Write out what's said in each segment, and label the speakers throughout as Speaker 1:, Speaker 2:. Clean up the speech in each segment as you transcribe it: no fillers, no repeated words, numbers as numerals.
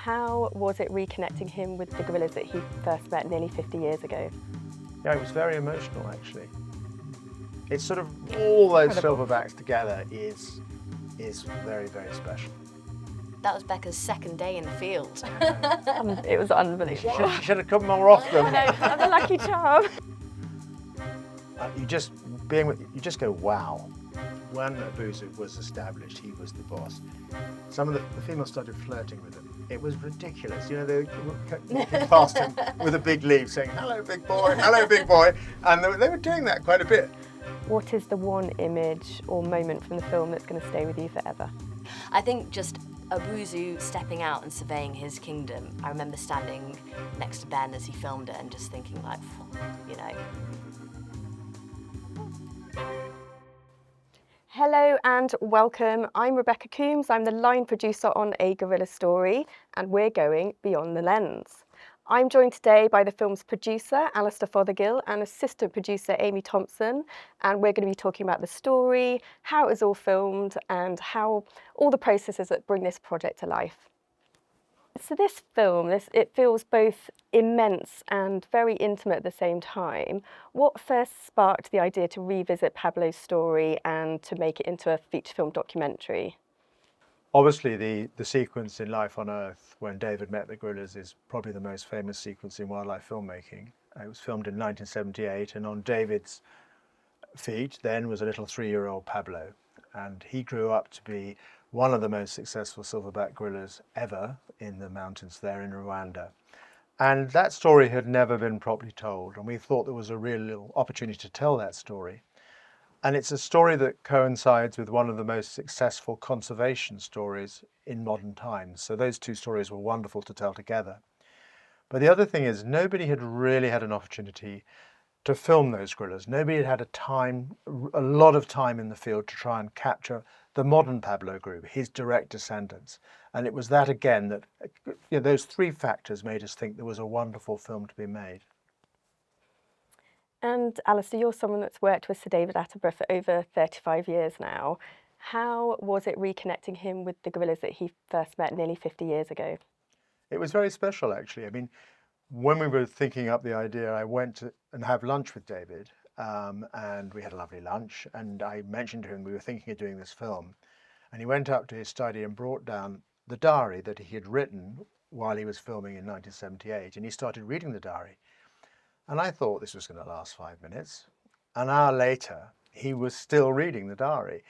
Speaker 1: How was it reconnecting him with the gorillas that he first met nearly 50 years ago?
Speaker 2: Yeah, it was very emotional actually. It's sort of all those
Speaker 1: Incredible.
Speaker 2: silverbacks together is very, very special.
Speaker 3: That was Becca's second day in the field.
Speaker 1: It was unbelievable.
Speaker 2: She should have come more often.
Speaker 1: I'm a lucky charm.
Speaker 2: You just go, wow. When Abuzu was established, he was the boss. Some of the females started flirting with him. It was ridiculous. You know, they walked past him with a big leaf saying, hello, big boy, hello, big boy. And they were doing that quite a bit.
Speaker 1: What is the one image or moment from the film that's going to stay with you forever?
Speaker 3: I think just Abuzu stepping out and surveying his kingdom. I remember standing next to Ben as he filmed it and just thinking like, you know.
Speaker 1: Hello and welcome. I'm Becca Coombs. I'm the line producer on A Gorilla Story, and we're going beyond the lens. I'm joined today by the film's producer, Alastair Fothergill, and assistant producer, Amy Thompson, and we're going to be talking about the story, how it was all filmed, and how all the processes that bring this project to life. So this film, it feels both immense and very intimate at the same time. What first sparked the idea to revisit Pablo's story and to make it into a feature film documentary?
Speaker 2: Obviously, the sequence in Life on Earth when David met the gorillas is probably the most famous sequence in wildlife filmmaking. It was filmed in 1978, and on David's feet then was a little 3-year-old Pablo, and he grew up to be one of the most successful silverback gorillas ever in the mountains there in Rwanda. And that story had never been properly told, and we thought there was a real opportunity to tell that story. And it's a story that coincides with one of the most successful conservation stories in modern times. So those two stories were wonderful to tell together. But the other thing is, nobody had really had an opportunity to film those gorillas. Nobody had had a lot of time in the field to try and capture the modern Pablo group, his direct descendants. And it was that again that, you know, those three factors made us think there was a wonderful film to be made.
Speaker 1: And Alastair, you're someone that's worked with Sir David Attenborough for over 35 years now. How was it reconnecting him with the gorillas that he first met nearly 50 years ago?
Speaker 2: It was very special, actually. I mean, when we were thinking up the idea, I went to and have lunch with David, and we had a lovely lunch. And I mentioned to him we were thinking of doing this film, and he went up to his study and brought down the diary that he had written while he was filming in 1978, and he started reading the diary. And I thought this was going to last 5 minutes. An hour later, he was still reading the diary,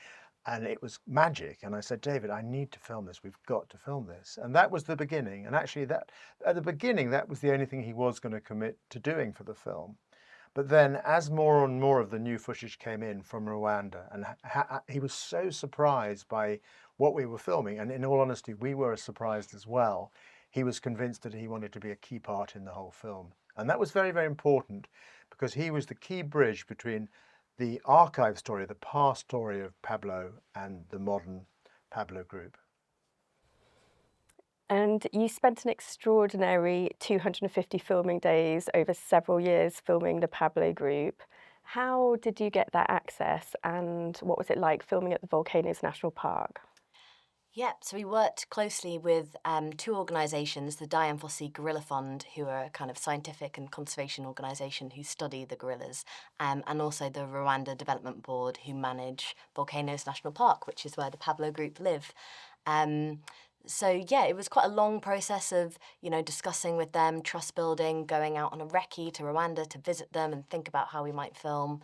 Speaker 2: and it was magic. And I said, David, I need to film this. We've got to film this. And that was the beginning. And actually, that at the beginning, that was the only thing he was going to commit to doing for the film. But then, as more and more of the new footage came in from Rwanda, and he was so surprised by what we were filming, and in all honesty, we were surprised as well. He was convinced that he wanted to be a key part in the whole film. And that was very, very important, because he was the key bridge between the archive story, the past story of Pablo, and the modern Pablo group.
Speaker 1: And you spent an extraordinary 250 filming days over several years filming the Pablo group. How did you get that access, and what was it like filming at the Volcanoes National Park?
Speaker 3: Yep, so we worked closely with two organisations, the Dian Fossey Gorilla Fund, who are a kind of scientific and conservation organisation who study the gorillas, and also the Rwanda Development Board, who manage Volcanoes National Park, which is where the Pablo group live. So yeah, it was quite a long process of, you know, discussing with them, trust building, going out on a recce to Rwanda to visit them and think about how we might film.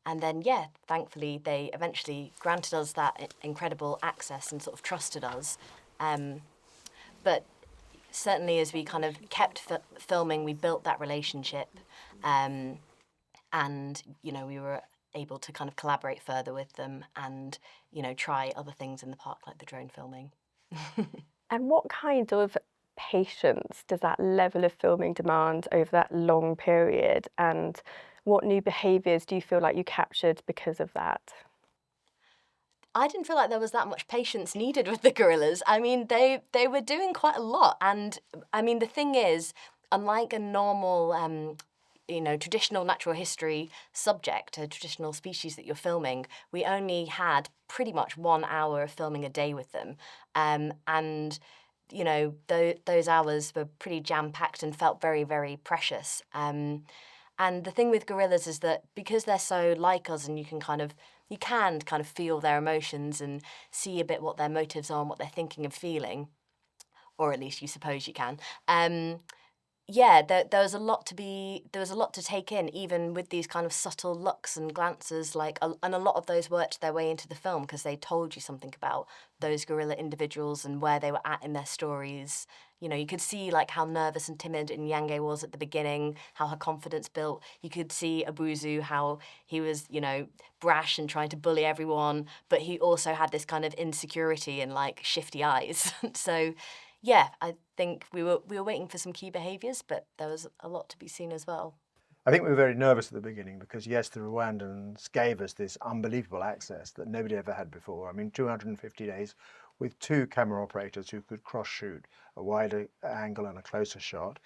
Speaker 3: And then, yeah, thankfully, they eventually granted us that incredible access and sort of trusted us. But certainly as we kind of kept filming, we built that relationship. And, you know, we were able to kind of collaborate further with them and, you know, try other things in the park, like the drone filming.
Speaker 1: And what kind of patience does that level of filming demand over that long period? And what new behaviours do you feel like you captured because of that?
Speaker 3: I didn't feel like there was that much patience needed with the gorillas. I mean, they were doing quite a lot. And I mean, the thing is, unlike a normal, you know, traditional natural history subject, a traditional species that you're filming, we only had pretty much 1 hour of filming a day with them. And you know, those hours were pretty jam-packed and felt very, very precious. And the thing with gorillas is that because they're so like us, and you can kind of feel their emotions and see a bit what their motives are and what they're thinking and feeling, or at least you suppose you can. Yeah, there was a lot to take in, even with these kind of subtle looks and glances, and a lot of those worked their way into the film because they told you something about those gorilla individuals and where they were at in their stories. You know, you could see like how nervous and timid Nyange was at the beginning, how her confidence built. You could see Abuzu, how he was, you know, brash and trying to bully everyone, but he also had this kind of insecurity and like shifty eyes. So yeah, I think we were waiting for some key behaviours, but there was a lot to be seen as well.
Speaker 2: I think we were very nervous at the beginning because, yes, the Rwandans gave us this unbelievable access that nobody ever had before. I mean, 250 days with 2 camera operators who could cross-shoot a wider angle and a closer shot.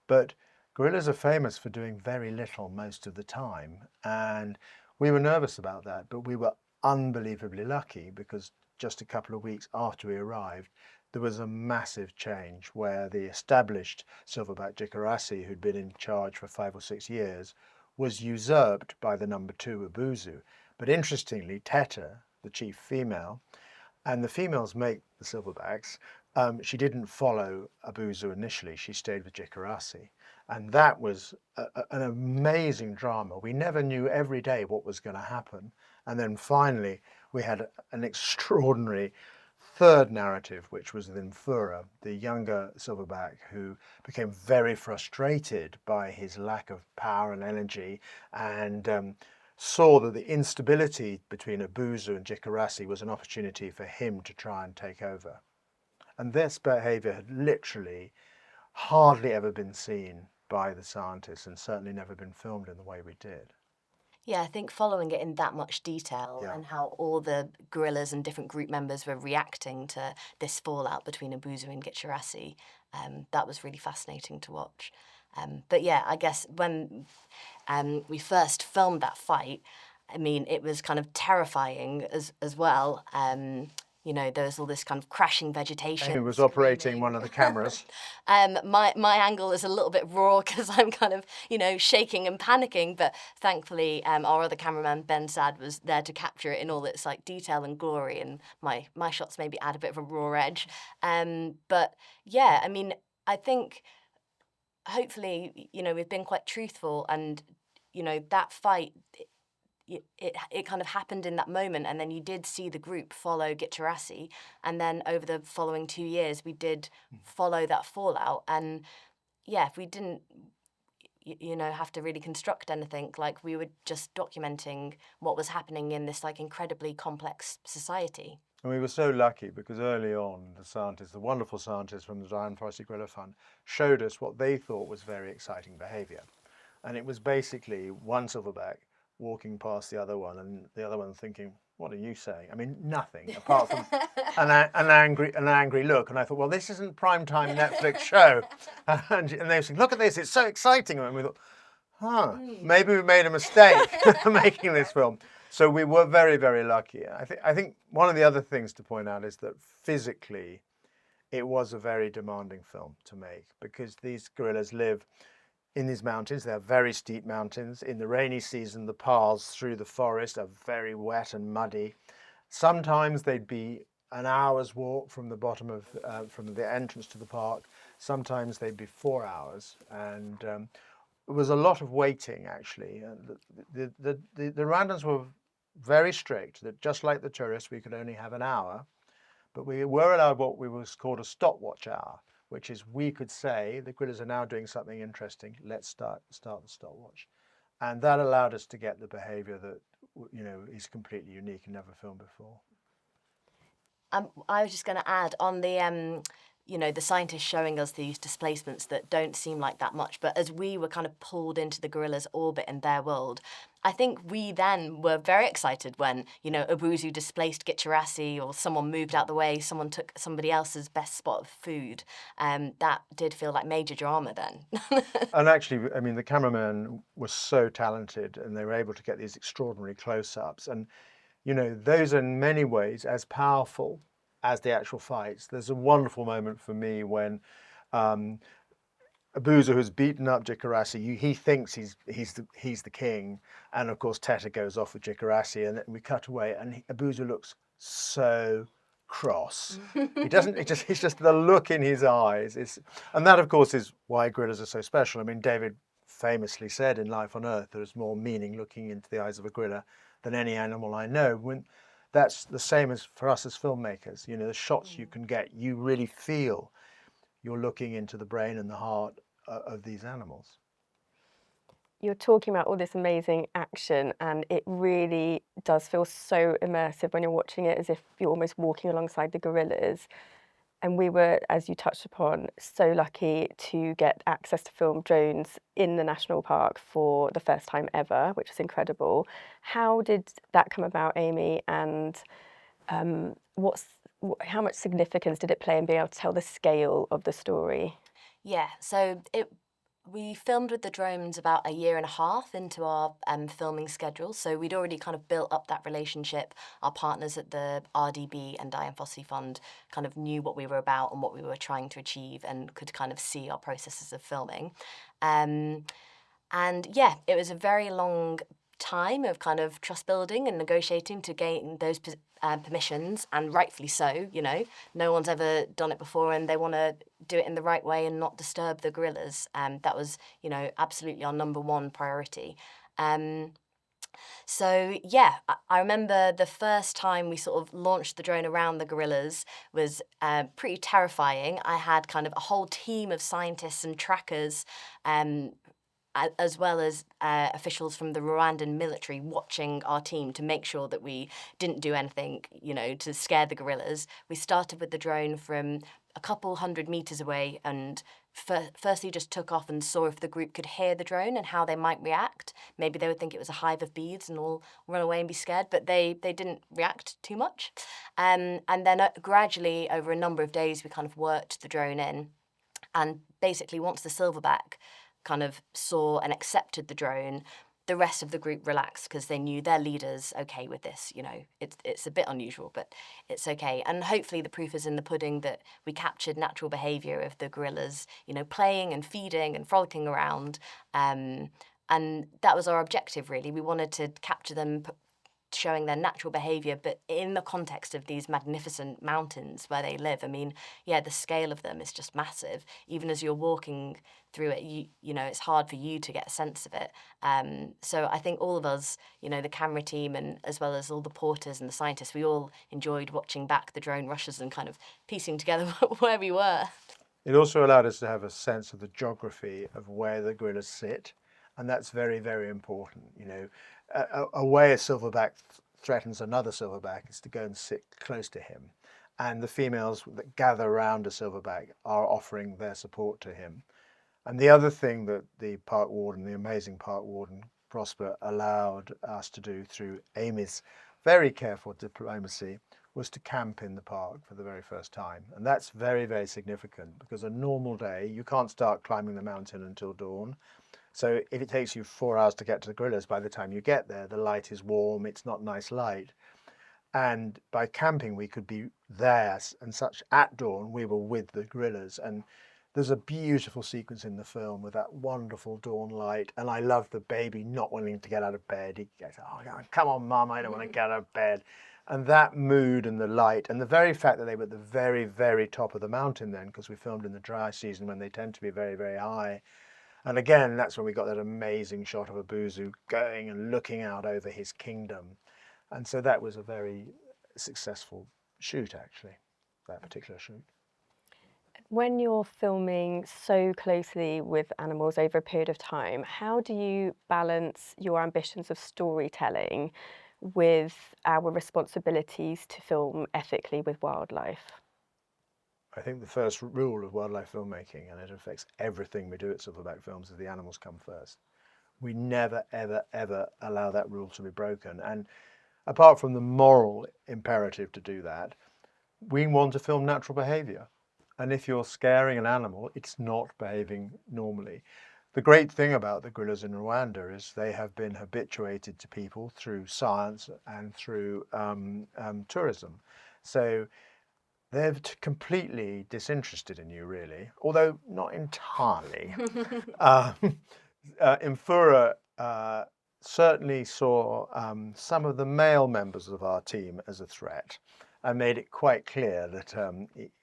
Speaker 2: But gorillas are famous for doing very little most of the time. And we were nervous about that, but we were unbelievably lucky because just a couple of weeks after we arrived, there was a massive change where the established Silverback Jikarasi, who'd been in charge for 5 or 6 years, was usurped by the number 2 Abuzu. But interestingly, Teta, the chief female, and the females make the Silverbacks, she didn't follow Abuzu initially, she stayed with Jikarasi. And that was an amazing drama. We never knew every day what was going to happen. And then finally, we had an extraordinary third narrative, which was with Mfura, the younger Silverback, who became very frustrated by his lack of power and energy, and saw that the instability between Abuzu and Jikarasi was an opportunity for him to try and take over. And this behaviour had literally hardly ever been seen by the scientists, and certainly never been filmed in the way we did.
Speaker 3: Yeah, I think following it in that much detail
Speaker 2: Yeah.
Speaker 3: and how all the gorillas and different group members were reacting to this fallout between Abuzu and Gitcherasi, that was really fascinating to watch. But yeah, I guess when we first filmed that fight, I mean, it was kind of terrifying as well. You know, there was all this kind of crashing vegetation.
Speaker 2: Amy was operating
Speaker 3: screaming.
Speaker 2: one of the cameras.
Speaker 3: My angle is a little bit raw because I'm kind of, you know, shaking and panicking. But thankfully, our other cameraman Ben Sad was there to capture it in all its like detail and glory. And my shots maybe add a bit of a raw edge. But yeah, I mean, I think hopefully, you know, we've been quite truthful, and you know, that fight. It kind of happened in that moment, and then you did see the group follow Gitcherasi, and then over the following 2 years we did follow that fallout. And yeah, if we didn't you know, have to really construct anything, like we were just documenting what was happening in this like incredibly complex society.
Speaker 2: And we were so lucky because early on the scientists, the wonderful scientists from the Dian Fossey Gorilla Fund, showed us what they thought was very exciting behaviour. And it was basically one silverback walking past the other one, and the other one thinking, "What are you saying?" I mean, nothing apart from an angry look. And I thought, well, this isn't primetime Netflix show. And they were saying, "Look at this, it's so exciting." And we thought, maybe we made a mistake making this film. So we were very, very lucky. I think one of the other things to point out is that physically, it was a very demanding film to make because these gorillas live in these mountains. They're very steep mountains. In the rainy season, the paths through the forest are very wet and muddy. Sometimes they'd be an hour's walk from the bottom of, from the entrance to the park. Sometimes they'd be 4 hours. And it was a lot of waiting, actually. The Rwandans were very strict, that just like the tourists, we could only have an hour. But we were allowed what was called a stopwatch hour, which is we could say the gorillas are now doing something interesting. Let's start the stopwatch, and that allowed us to get the behaviour that, you know, is completely unique and never filmed before.
Speaker 3: I was just going to add on the you know, the scientists showing us these displacements that don't seem like that much, but as we were kind of pulled into the gorillas' orbit and their world, I think we then were very excited when, you know, Abuzu displaced Gitcherasi, or someone moved out the way, someone took somebody else's best spot of food. That did feel like major drama then.
Speaker 2: And actually, I mean, the cameraman was so talented, and they were able to get these extraordinary close-ups. And, you know, those are in many ways as powerful as the actual fights. There's a wonderful moment for me when Abuza, who's beaten up Jikarassi, he thinks he's the king, and of course Teta goes off with Jikarassi, and we cut away, and Abuza looks so cross. He doesn't. It's just the look in his eyes. And that of course is why gorillas are so special. I mean, David famously said in Life on Earth, there is more meaning looking into the eyes of a gorilla than any animal I know. When that's the same as for us as filmmakers. You know, the shots you can get, you really feel you're looking into the brain and the heart of these animals.
Speaker 1: You're talking about all this amazing action, and it really does feel so immersive when you're watching it, as if you're almost walking alongside the gorillas. And we were, as you touched upon, so lucky to get access to film drones in the national park for the first time ever, which was incredible. How did that come about, Amy? And how much significance did it play in being able to tell the scale of the story?
Speaker 3: Yeah, so we filmed with the drones about a year and a half into our filming schedule. So we'd already kind of built up that relationship. Our partners at the RDB and Dian Fossey Fund kind of knew what we were about and what we were trying to achieve, and could kind of see our processes of filming. And yeah, it was a very long time of kind of trust building and negotiating to gain those permissions, and rightfully so. You know, no one's ever done it before, and they want to do it in the right way and not disturb the gorillas. That was, you know, absolutely our number one priority. So yeah, I remember the first time we sort of launched the drone around the gorillas was pretty terrifying. I had kind of a whole team of scientists and trackers, as well as officials from the Rwandan military watching our team to make sure that we didn't do anything, you know, to scare the gorillas. We started with the drone from a couple 100 meters away, and firstly just took off and saw if the group could hear the drone and how they might react. Maybe they would think it was a hive of bees and all run away and be scared, but they didn't react too much. And then gradually, over a number of days, we kind of worked the drone in. And basically, once the Silverback kind of saw and accepted the drone, the rest of the group relaxed, because they knew their leader's okay with this. You know, it's a bit unusual, but it's okay. And hopefully the proof is in the pudding that we captured natural behaviour of the gorillas, you know, playing and feeding and frolicking around. And that was our objective, really. We wanted to capture them showing their natural behaviour, but in the context of these magnificent mountains where they live. I mean, yeah, the scale of them is just massive. Even as you're walking through it, you know, it's hard for you to get a sense of it. So I think all of us, you know, the camera team, and as well as all the porters and the scientists, we all enjoyed watching back the drone rushes and kind of piecing together where we were.
Speaker 2: It also allowed us to have a sense of the geography of where the gorillas sit, and that's very, very important. You know, a way a silverback threatens another silverback is to go and sit close to him, and the females that gather around a silverback are offering their support to him. And the other thing that the park warden, the amazing park warden Prosper, allowed us to do through Amy's very careful diplomacy was to camp in the park for the very first time. And that's very, very significant, because a normal day, you can't start climbing the mountain until dawn. So if it takes you 4 hours to get to the gorillas, by the time you get there, the light is warm, it's not nice light. And by camping, we could be there, and such at dawn, we were with the gorillas. And there's a beautiful sequence in the film with that wonderful dawn light. And I love the baby not wanting to get out of bed. He goes, "Oh, come on, Mum, I don't want to get out of bed." And that mood and the light, and the very fact that they were at the very, very top of the mountain then, because we filmed in the dry season when they tend to be very, very high. And again, that's when we got that amazing shot of Abuzu going and looking out over his kingdom. And so that was a very successful shoot, actually, that particular shoot.
Speaker 1: When you're filming so closely with animals over a period of time, how do you balance your ambitions of storytelling with our responsibilities to film ethically with wildlife?
Speaker 2: I think the first rule of wildlife filmmaking, and it affects everything we do at Silverback Films, is the animals come first. We never, ever, ever allow that rule to be broken. And apart from the moral imperative to do that, we want to film natural behaviour. And if you're scaring an animal, it's not behaving normally. The great thing about the gorillas in Rwanda is they have been habituated to people through science and through tourism. So they're completely disinterested in you, really, although not entirely. um, Infura certainly saw some of the male members of our team as a threat and made it quite clear that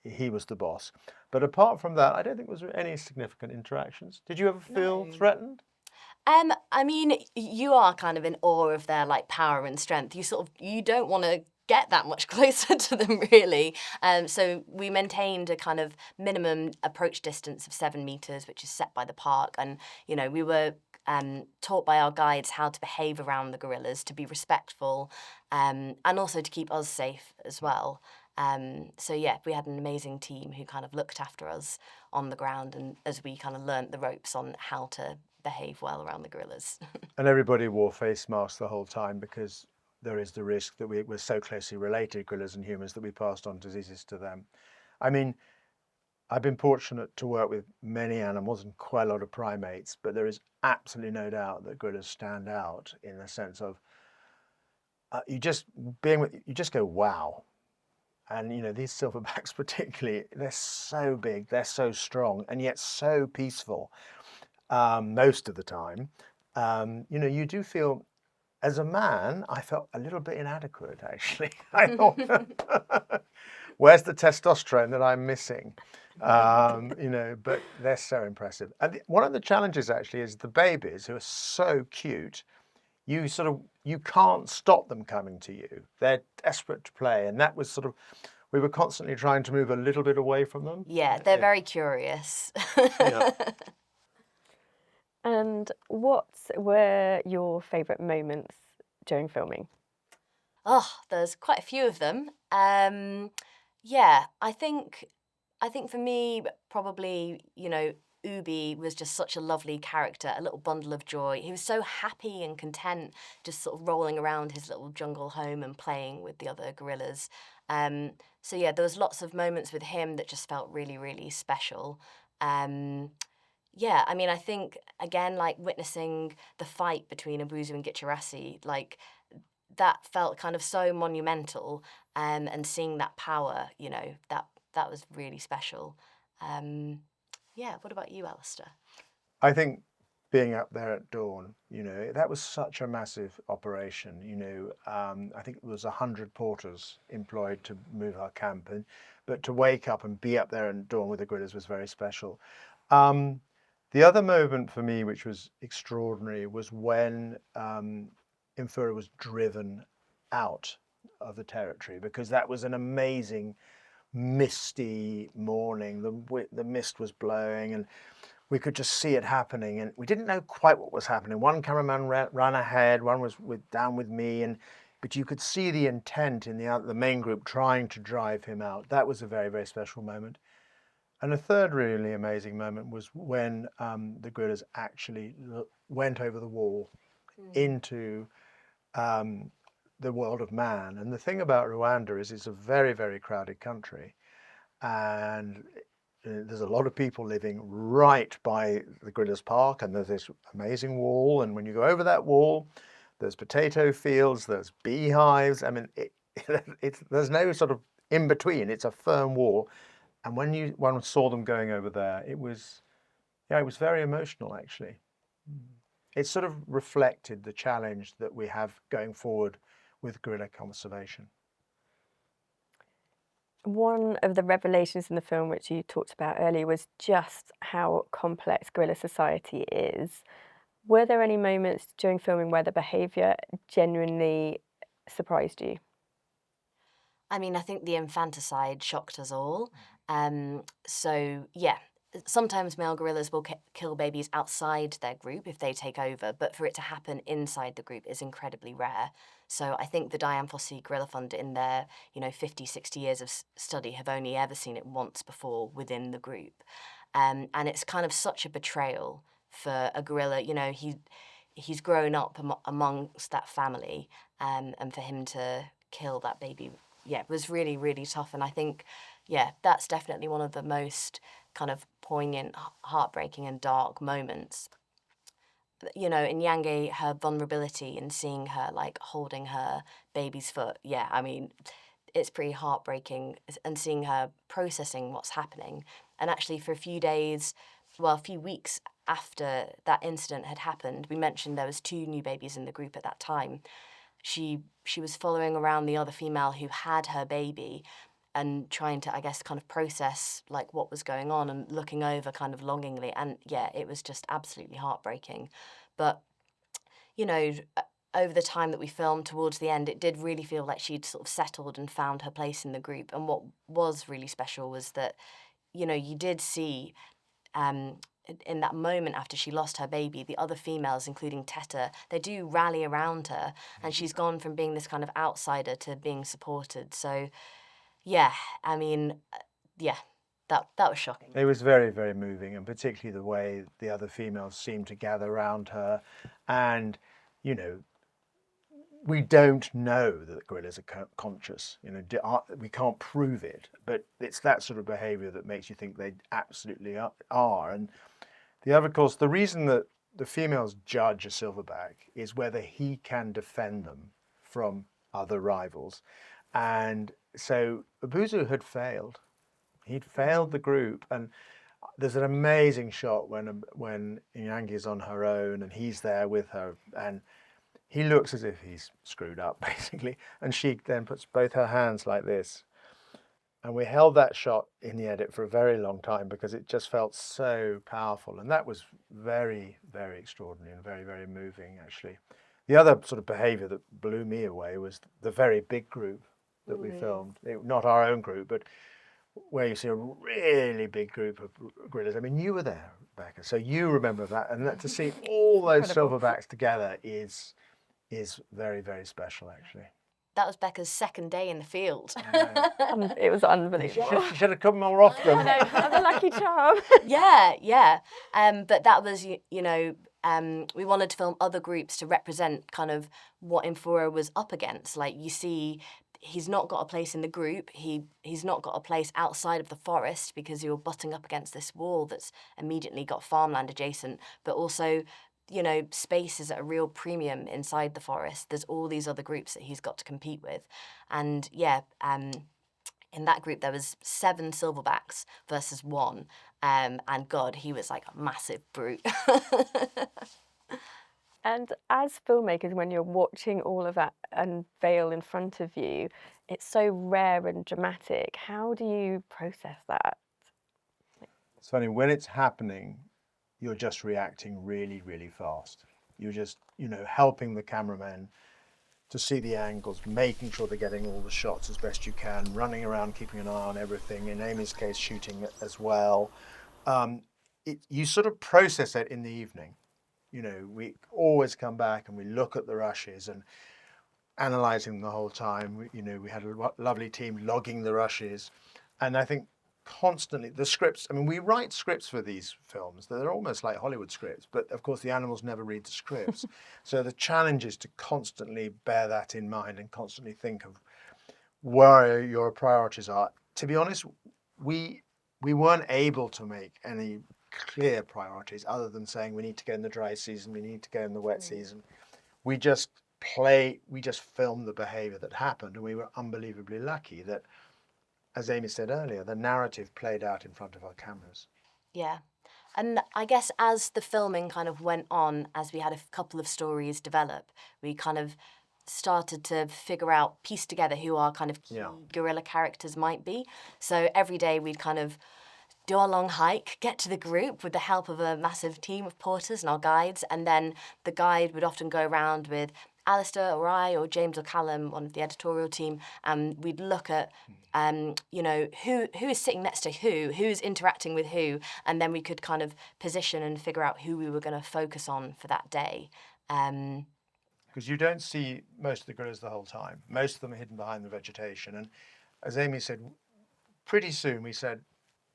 Speaker 2: he was the boss. But apart from that, I don't think there was any significant interactions. Did you ever feel
Speaker 3: No.
Speaker 2: threatened?
Speaker 3: I mean, you are kind of in awe of their like power and strength. You don't want to get that much closer to them, really. So we maintained a kind of minimum approach distance of 7 meters, which is set by the park, and we were taught by our guides how to behave around the gorillas, to be respectful, and also to keep us safe as well. So yeah, we had an amazing team who kind of looked after us on the ground, and as we kind of learnt the ropes on how to behave well around the gorillas.
Speaker 2: And everybody wore face masks the whole time because there is the risk that we're so closely related, gorillas and humans, that we passed on diseases to them. I mean, I've been fortunate to work with many animals and quite a lot of primates, but there is absolutely no doubt that gorillas stand out in the sense of you just go, wow. And these silverbacks particularly, they're so big, they're so strong, and yet so peaceful most of the time. You do feel, as a man, I felt a little bit inadequate, actually. I thought, where's the testosterone that I'm missing? But they're so impressive. And one of the challenges, actually, is the babies, who are so cute. You can't stop them coming to you. They're desperate to play. And that was we were constantly trying to move a little bit away from them.
Speaker 3: Yeah, they're very curious.
Speaker 2: Yeah.
Speaker 1: And what were your favourite moments during filming?
Speaker 3: Oh, there's quite a few of them. Yeah, I think for me, probably, Ubi was just such a lovely character, a little bundle of joy. He was so happy and content, just sort of rolling around his little jungle home and playing with the other gorillas. So yeah, there was lots of moments with him that just felt really, really special. Yeah, I mean, I think, again, like witnessing the fight between Abuzu and Gitcherasi, like that felt kind of so monumental, and seeing that power, that was really special. Yeah, what about you, Alistair?
Speaker 2: I think being up there at dawn, that was such a massive operation. I think it was 100 porters employed to move our camp, but to wake up and be up there at dawn with the gorillas was very special. The other moment for me, which was extraordinary, was when Infura was driven out of the territory, because that was an amazing misty morning. The mist was blowing and we could just see it happening, and we didn't know quite what was happening. One cameraman ran ahead, one was down with me, but you could see the intent in the main group trying to drive him out. That was a very, very special moment. And a third really amazing moment was when the gorillas actually went over the wall into the world of man. And the thing about Rwanda is it's a very, very crowded country, and there's a lot of people living right by the Gorillas Park, and there's this amazing wall. And when you go over that wall, there's potato fields, there's beehives. I mean, there's no sort of in between. It's a firm wall. And when one saw them going over there, it was very emotional, actually. It sort of reflected the challenge that we have going forward with gorilla conservation.
Speaker 1: One of the revelations in the film, which you talked about earlier, was just how complex gorilla society is. Were there any moments during filming where the behaviour genuinely surprised you?
Speaker 3: I mean, I think the infanticide shocked us all. So, yeah, sometimes male gorillas will kill babies outside their group if they take over, but for it to happen inside the group is incredibly rare. So I think the Dian Fossey Gorilla Fund, in their 50, 60 years of study, have only ever seen it once before within the group. And it's kind of such a betrayal for a gorilla. He's grown up amongst that family, and for him to kill that baby, yeah, it was really, really tough. And I think, yeah, that's definitely one of the most kind of poignant, heartbreaking and dark moments. In Yange, her vulnerability and seeing her like holding her baby's foot, yeah, I mean, it's pretty heartbreaking, and seeing her processing what's happening. And actually, for a few days, well, a few weeks after that incident had happened, we mentioned there was 2 new babies in the group at that time. She was following around the other female who had her baby and trying to, I guess, kind of process like what was going on and looking over kind of longingly. And yeah, it was just absolutely heartbreaking. But, you know, over the time that we filmed towards the end, it did really feel like she'd sort of settled and found her place in the group. And what was really special was that, you know, you did see in that moment after she lost her baby, the other females, including Teta, they do rally around her, and she's gone from being this kind of outsider to being supported. So, yeah, I mean, yeah, that was shocking.
Speaker 2: It was very, very moving, and particularly the way the other females seemed to gather around her. And, you know, we don't know that gorillas are conscious. You know, we can't prove it, but it's that sort of behaviour that makes you think they absolutely are. And the other, of course, the reason that the females judge a silverback is whether he can defend them from other rivals. And so Abuzu had failed. He'd failed the group, and there's an amazing shot when Inyangi is on her own and he's there with her, and he looks as if he's screwed up, basically, and she then puts both her hands like this. And we held that shot in the edit for a very long time because it just felt so powerful. And that was very, very extraordinary and very, very moving, actually. The other sort of behaviour that blew me away was the very big group that we filmed. Not our own group, but where you see a really big group of gorillas. I mean, you were there, Becca, so you remember that. And that, to see all those silverbacks together is very, very special, actually.
Speaker 3: That was Becca's second day in the field.
Speaker 1: It was unbelievable.
Speaker 2: She should have come more often.
Speaker 1: I know, I'm a lucky charm.
Speaker 3: Yeah. But that was, you know, we wanted to film other groups to represent kind of what Mfura was up against. Like, you see, he's not got a place in the group. He's not got a place outside of the forest because you're butting up against this wall that's immediately got farmland adjacent, but also, you know, space is at a real premium inside the forest. There's all these other groups that he's got to compete with. And yeah, in that group there was 7 silverbacks versus 1. And God, he was like a massive brute.
Speaker 1: And as filmmakers, when you're watching all of that unveil in front of you, it's so rare and dramatic. How do you process that?
Speaker 2: It's funny, when it's happening, you're just reacting really, really fast. You're just, you know, helping the cameramen to see the angles, making sure they're getting all the shots as best you can, running around, keeping an eye on everything. In Amy's case, shooting it as well. You sort of process it in the evening. You know, we always come back and we look at the rushes and analysing the whole time. You know, we had a lovely team logging the rushes. And I think constantly the scripts, I mean, we write scripts for these films. They're almost like Hollywood scripts, but of course the animals never read the scripts. So the challenge is to constantly bear that in mind and constantly think of where your priorities are. To be honest, we weren't able to make any clear priorities other than saying we need to go in the dry season, we need to go in the wet season. We just filmed the behaviour that happened, and we were unbelievably lucky that, as Amy said earlier, the narrative played out in front of our cameras.
Speaker 3: Yeah. And I guess as the filming kind of went on, as we had a couple of stories develop, we kind of started to figure out, piece together who our kind of key gorilla characters might be. So every day we'd kind of do our long hike, get to the group with the help of a massive team of porters and our guides, and then the guide would often go around with Alastair or I or James or Callum, one of the editorial team, and we'd look at, you know, who is sitting next to who's interacting with who, and then we could kind of position and figure out who we were going to focus on for that day.
Speaker 2: Because you don't see most of the gorillas the whole time. Most of them are hidden behind the vegetation. And as Amy said, pretty soon we said,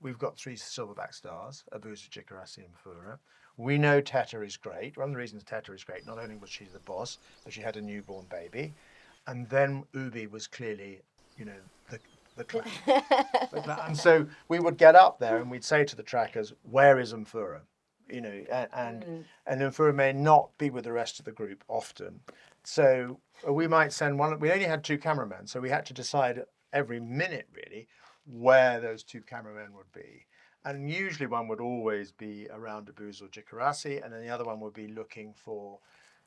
Speaker 2: we've got 3 silverback stars, Abuzu, Jikarasi and Mfura. We know Teta is great. One of the reasons Teta is great, not only was she the boss, but she had a newborn baby. And then Ubi was clearly, you know, the clan. And so we would get up there and we'd say to the trackers, where is Mfura? You know, and Mfura may not be with the rest of the group often. So we might send one, we only had 2 cameramen, so we had to decide every minute really where those two cameramen would be. And usually one would always be around Abuzu or Jikarasi, and then the other one would be looking for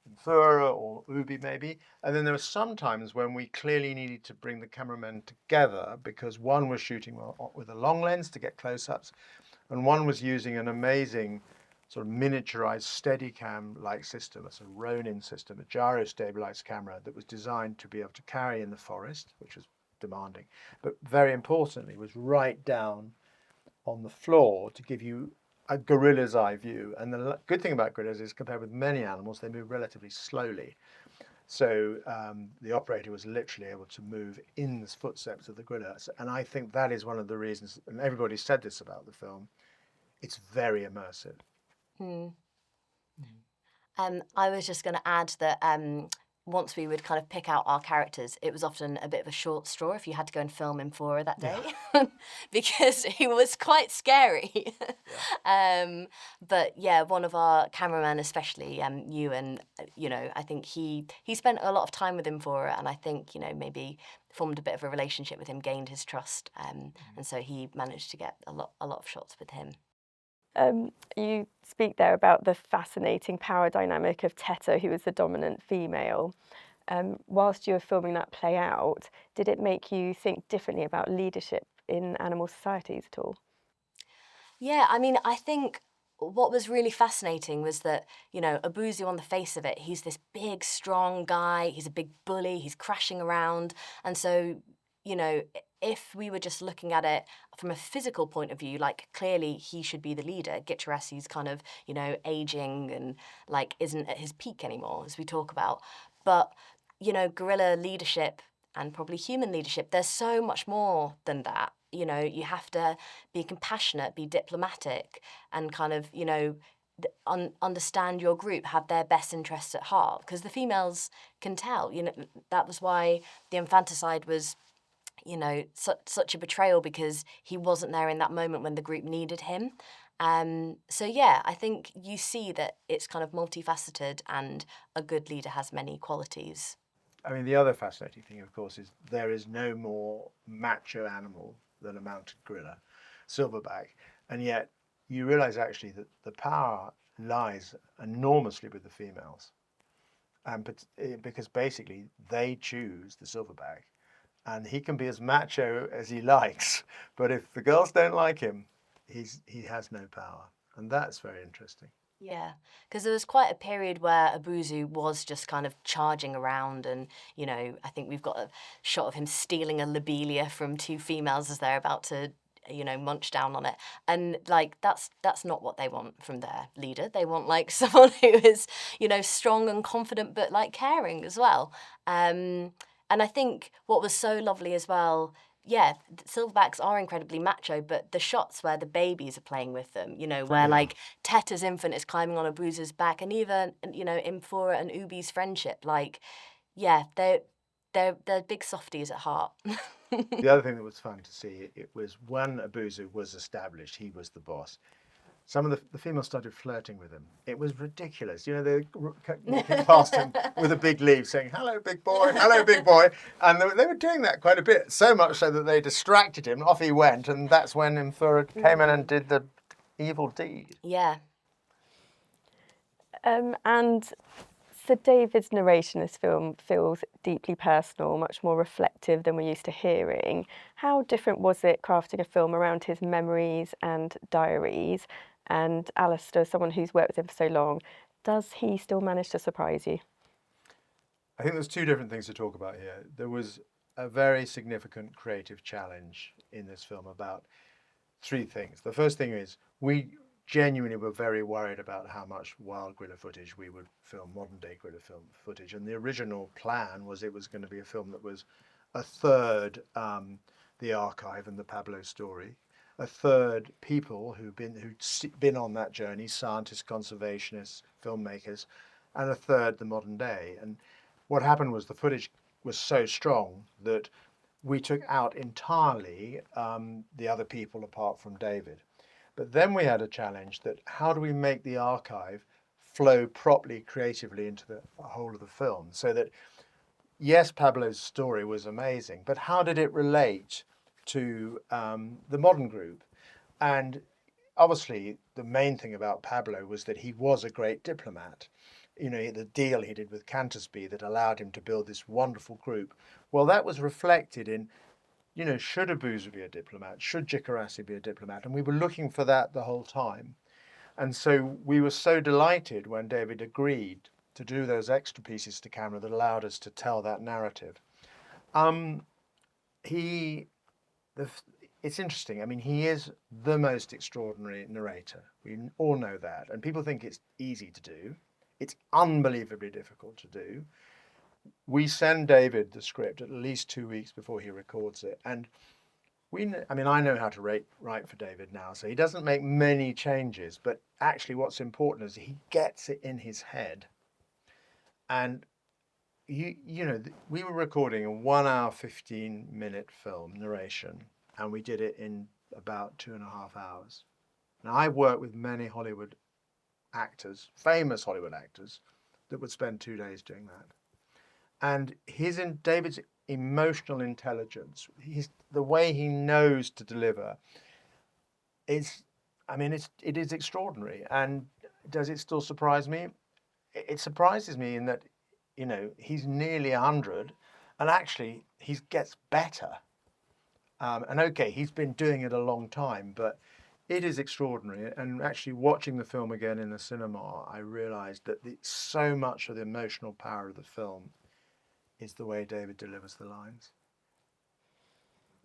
Speaker 2: Mthura or Ubi maybe. And then there were some times when we clearly needed to bring the cameramen together because one was shooting with a long lens to get close-ups, and one was using an amazing sort of miniaturized Steadicam-like system, a sort of Ronin system, a gyro-stabilized camera that was designed to be able to carry in the forest, which was demanding, but very importantly was right down on the floor to give you a gorilla's eye view. And the good thing about gorillas is, compared with many animals, they move relatively slowly. So the operator was literally able to move in the footsteps of the gorilla. And I think that is one of the reasons, and everybody said this about the film, it's very immersive.
Speaker 3: I was just going to add that once we would kind of pick out our characters, it was often a bit of a short straw if you had to go and film him for that day, because he was quite scary. But yeah, one of our cameramen, especially Ewan, I think he spent a lot of time with him for it, and I think maybe formed a bit of a relationship with him, gained his trust, and so he managed to get a lot of shots with him.
Speaker 1: You speak there about the fascinating power dynamic of Teta, who was the dominant female. Whilst you were filming that play out, did it make you think differently about leadership in animal societies at all?
Speaker 3: Yeah, I mean, I think what was really fascinating was that, Abuzu, on the face of it, he's this big, strong guy, he's a big bully, he's crashing around. And so, if we were just looking at it from a physical point of view, like clearly he should be the leader. Gitcheresi's kind of, aging and like isn't at his peak anymore, as we talk about. But, gorilla leadership and probably human leadership, there's so much more than that. You have to be compassionate, be diplomatic, and kind of, understand your group, have their best interests at heart. Because the females can tell, that was why the infanticide was, such a betrayal, because he wasn't there in that moment when the group needed him. So yeah, I think you see that it's kind of multifaceted, and a good leader has many qualities.
Speaker 2: I mean, the other fascinating thing, of course, is there is no more macho animal than a mounted gorilla, Silverback, and yet you realize actually that the power lies enormously with the females, and because basically they choose the Silverback, and he can be as macho as he likes, but if the girls don't like him, he has no power, and that's very interesting.
Speaker 3: Yeah, because there was quite a period where Abuzu was just kind of charging around, and I think we've got a shot of him stealing a lobelia from two females as they're about to munch down on it, and like that's not what they want from their leader. They want like someone who is strong and confident, but like caring as well. And I think what was so lovely as well, yeah, silverbacks are incredibly macho, but the shots where the babies are playing with them, where like Teta's infant is climbing on Abuzu's back, and even Imfura and Ubi's friendship, like, yeah, they're big softies at heart.
Speaker 2: The other thing that was fun to see, it was when Abuzu was established, he was the boss. Some of the females started flirting with him. It was ridiculous. They kept walking past him with a big leaf saying, "Hello, big boy, hello, big boy." And they were doing that quite a bit, so much so that they distracted him. Off he went, and that's when Imfura came in and did the evil deed.
Speaker 3: Yeah.
Speaker 1: And so David's narration in this film feels deeply personal, much more reflective than we're used to hearing. How different was it crafting a film around his memories and diaries? And Alastair, someone who's worked with him for so long, does he still manage to surprise you?
Speaker 2: I think there's two different things to talk about here. There was a very significant creative challenge in this film about three things. The first thing is we genuinely were very worried about how much wild gorilla footage we would film, modern day gorilla film footage. And the original plan was it was going to be a film that was a third the archive and the Pablo story, a third people who'd been on that journey, scientists, conservationists, filmmakers, and a third the modern day. And what happened was the footage was so strong that we took out entirely the other people apart from David. But then we had a challenge that how do we make the archive flow properly creatively into the whole of the film, so that yes, Pablo's story was amazing, but how did it relate to the modern group? And obviously, the main thing about Pablo was that he was a great diplomat. You know, the deal he did with Cantersby that allowed him to build this wonderful group. Well, that was reflected in, you know, should Abuza be a diplomat? Should Jikarasi be a diplomat? And we were looking for that the whole time. And so we were so delighted when David agreed to do those extra pieces to camera that allowed us to tell that narrative. Um, he, the, it's interesting. I mean, he is the most extraordinary narrator. We all know that. And people think it's easy to do. It's unbelievably difficult to do. We send David the script at least 2 weeks before he records it. And I mean, I know how to write for David now, so he doesn't make many changes. But actually, what's important is he gets it in his head. And you know, we were recording a 1 hour, 15-minute film narration, and we did it in about 2.5 hours. Now, I've worked with many Hollywood actors, famous Hollywood actors, that would spend 2 days doing that. And David's emotional intelligence, the way he knows to deliver is, I mean, it is extraordinary. And does it still surprise me? It surprises me in that, you know, he's nearly 100, and actually he gets better. And okay, he's been doing it a long time, but it is extraordinary. And actually watching the film again in the cinema, I realized that so much of the emotional power of the film is the way David delivers the lines.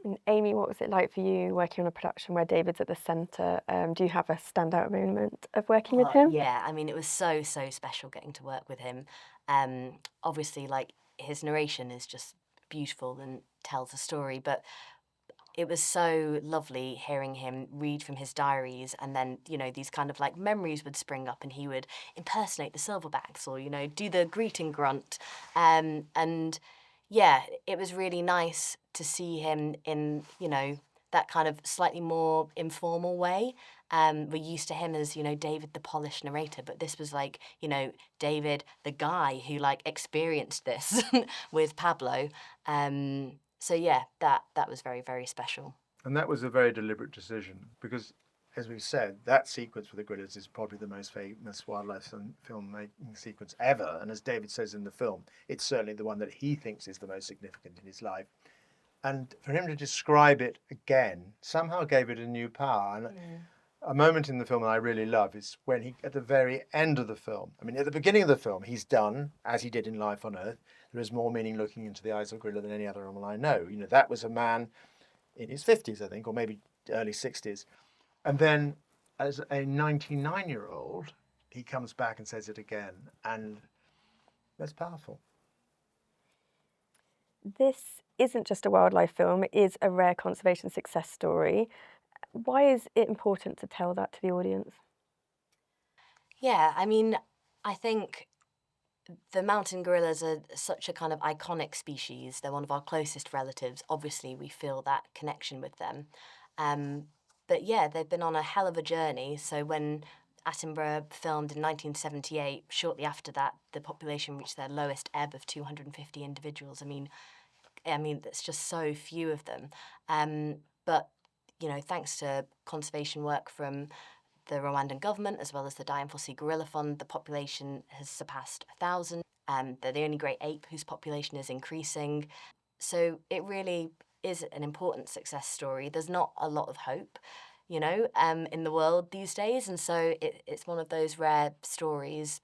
Speaker 1: And Amy, what was it like for you working on a production where David's at the centre? Do you have a standout moment of working with him?
Speaker 3: Yeah, I mean, it was so special getting to work with him. Obviously, like, his narration is just beautiful and tells a story, but it was so lovely hearing him read from his diaries, and then, you know, these kind of like memories would spring up and he would impersonate the Silverbacks or, you know, do the greeting grunt. And yeah, it was really nice to see him in, you know, that kind of slightly more informal way. We're used to him as, you know, David the polished narrator, but this was like, you know, David the guy who like experienced this with Pablo. So yeah, that was very, very special.
Speaker 2: And that was a very deliberate decision because, as we said, that sequence with the gorillas is probably the most famous wildlife filmmaking sequence ever. And as David says in the film, it's certainly the one that he thinks is the most significant in his life. And for him to describe it again somehow gave it a new power. And a moment in the film that I really love is when he, at the very end of the film, I mean, at the beginning of the film, he's done, as he did in Life on Earth, there is more meaning looking into the eyes of a gorilla than any other animal I know. You know, that was a man in his 50s, I think, or maybe early 60s. And then as a 99-year-old, he comes back and says it again. And that's powerful.
Speaker 1: This isn't just a wildlife film, it is a rare conservation success story. Why is it important to tell that to the audience?
Speaker 3: Yeah, I mean, I think the mountain gorillas are such a kind of iconic species. They're one of our closest relatives. Obviously, we feel that connection with them. But yeah, they've been on a hell of a journey. So when Attenborough filmed in 1978, shortly after that, the population reached their lowest ebb of 250 individuals. I mean, that's just so few of them. But, you know, thanks to conservation work from the Rwandan government, as well as the Dian Fossey Gorilla Fund, the population has surpassed 1,000. They're the only great ape whose population is increasing. So it really is an important success story. There's not a lot of hope, you know, in the world these days. And so it's one of those rare stories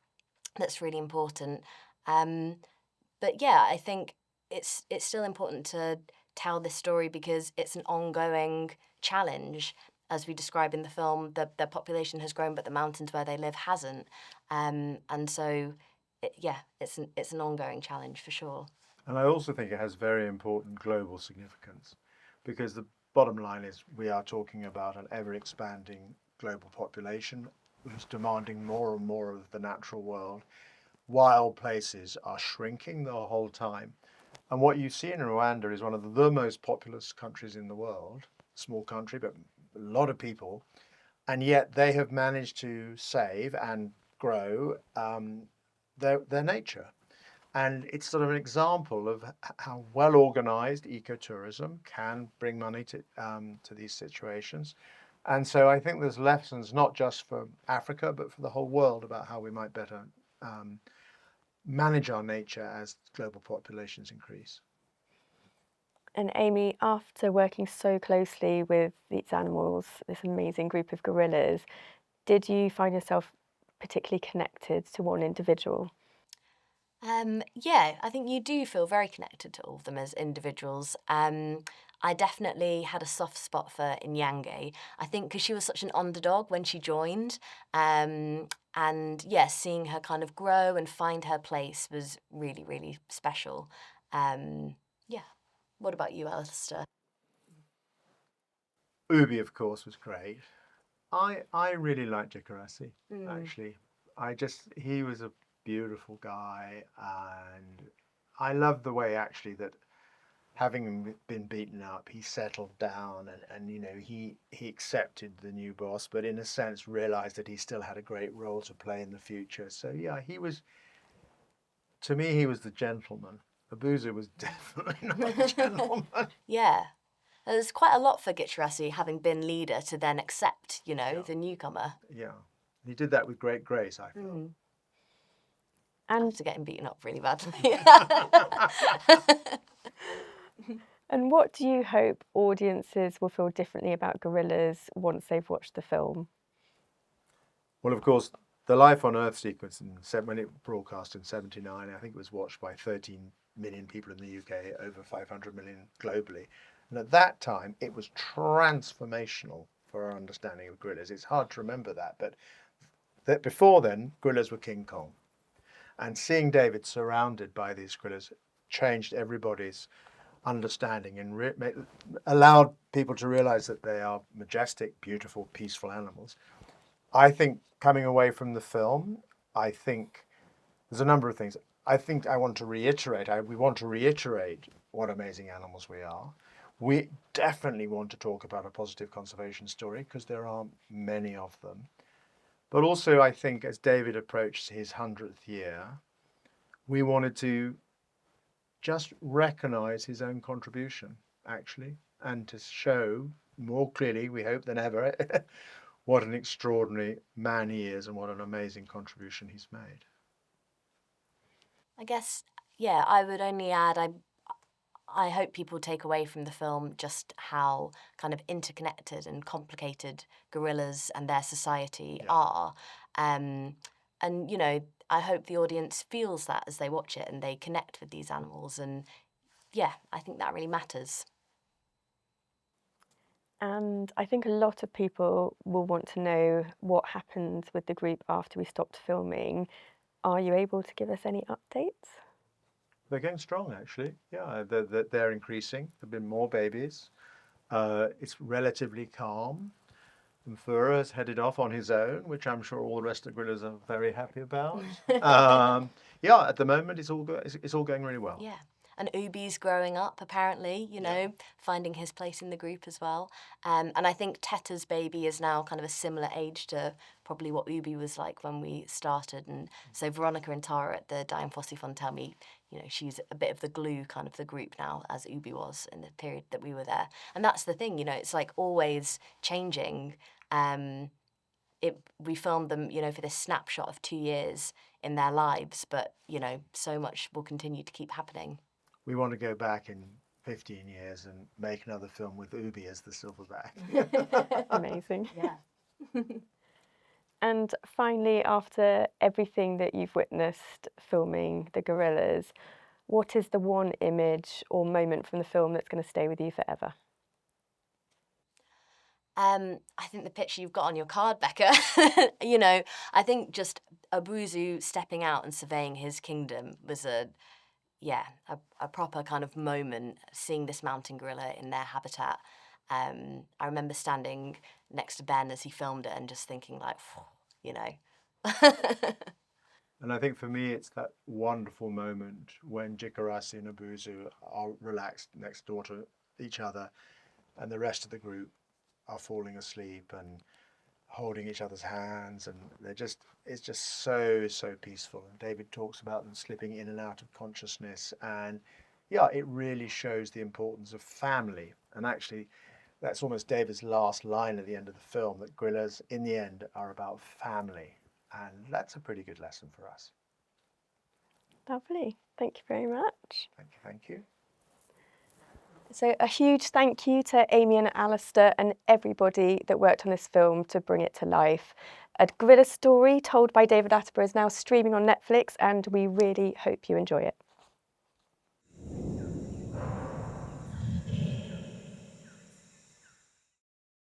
Speaker 3: that's really important. But yeah, I think it's still important to tell this story because it's an ongoing challenge. As we describe in the film, the population has grown, but the mountains where they live hasn't. And so, it's an ongoing challenge for sure.
Speaker 2: And I also think it has very important global significance because the bottom line is we are talking about an ever-expanding global population who's demanding more and more of the natural world. Wild places are shrinking the whole time. And what you see in Rwanda is one of the most populous countries in the world, small country, but a lot of people. And yet they have managed to save and grow their nature. And it's sort of an example of how well-organized ecotourism can bring money to these situations. And so I think there's lessons not just for Africa, but for the whole world about how we might better manage our nature as global populations increase.
Speaker 1: And Amy, after working so closely with these animals, this amazing group of gorillas, did you find yourself particularly connected to one individual?
Speaker 3: Yeah, I think you do feel very connected to all of them as individuals. I definitely had a soft spot for Inyange. I think because she was such an underdog when she joined. And yeah, seeing her kind of grow and find her place was really, really special. Yeah. What about you, Alistair?
Speaker 2: Ubi, of course, was great. I really liked Jikarasi,
Speaker 3: Mm.
Speaker 2: actually. He was a beautiful guy, and I loved the way actually that having been beaten up, he settled down and he accepted the new boss, but in a sense realized that he still had a great role to play in the future. So yeah, to me, he was the gentleman. Abuzu was definitely not a gentleman.
Speaker 3: Yeah. There's quite a lot for Gitcherasi having been leader to then accept,
Speaker 2: Yeah.
Speaker 3: the newcomer.
Speaker 2: Yeah, he did that with great grace, I feel.
Speaker 3: Mm.
Speaker 1: And
Speaker 3: After getting beaten up really badly.
Speaker 1: and what do you hope audiences will feel differently about gorillas once they've watched the film?
Speaker 2: Well, of course, the Life on Earth sequence, when it broadcast in '79, I think it was watched by 13 million people in the UK, over 500 million globally. And at that time, it was transformational for our understanding of gorillas. It's hard to remember that, but before then, gorillas were King Kong. And seeing David surrounded by these gorillas changed everybody's understanding and allowed people to realize that they are majestic, beautiful, peaceful animals. I think coming away from the film, I think there's a number of things. I think we want to reiterate what amazing animals we are. We definitely want to talk about a positive conservation story because there are many of them. But also, I think as David approached his 100th year, we wanted to just recognize his own contribution, actually, and to show more clearly, we hope than ever, what an extraordinary man he is and what an amazing contribution he's made.
Speaker 3: I guess, yeah, I would only add, I hope people take away from the film just how kind of interconnected and complicated gorillas and their society are. And, I hope the audience feels that as they watch it and they connect with these animals. And yeah, I think that really matters.
Speaker 1: And I think a lot of people will want to know what happened with the group after we stopped filming. Are you able to give us any updates?
Speaker 2: They're going strong, actually. Yeah, they're increasing. There have been more babies. It's relatively calm. Mfura has headed off on his own, which I'm sure all the rest of the gorillas are very happy about. Yeah, at the moment it's all going really well.
Speaker 3: Yeah. And Ubi's growing up, apparently, finding his place in the group as well. And I think Teta's baby is now kind of a similar age to probably what Ubi was like when we started. And so Veronica and Tara at the Dian Fossey Fund tell me, she's a bit of the glue kind of the group now, as Ubi was in the period that we were there. And that's the thing, it's like always changing. We filmed them, for this snapshot of 2 years in their lives, but so much will continue to keep happening.
Speaker 2: We want to go back in 15 years and make another film with Ubi as the silverback.
Speaker 1: Amazing.
Speaker 3: Yeah.
Speaker 1: And finally, after everything that you've witnessed filming the gorillas, what is the one image or moment from the film that's going to stay with you forever?
Speaker 3: I think the picture you've got on your card, Becca, I think just Abuzu stepping out and surveying his kingdom was a proper kind of moment, seeing this mountain gorilla in their habitat. I remember standing next to Ben as he filmed it and just thinking like,
Speaker 2: And I think for me, it's that wonderful moment when Jikarasi and Abuzu are relaxed next door to each other and the rest of the group are falling asleep and holding each other's hands, and it's just so peaceful. And David talks about them slipping in and out of consciousness, and yeah, it really shows the importance of family. And actually, that's almost David's last line at the end of the film, that gorillas in the end are about family, and that's a pretty good lesson for us.
Speaker 1: Lovely. Thank you very much.
Speaker 2: Thank you.
Speaker 1: So a huge thank you to Amy and Alastair and everybody that worked on this film to bring it to life. A gorilla story told by David Attenborough is now streaming on Netflix, and we really hope you enjoy it.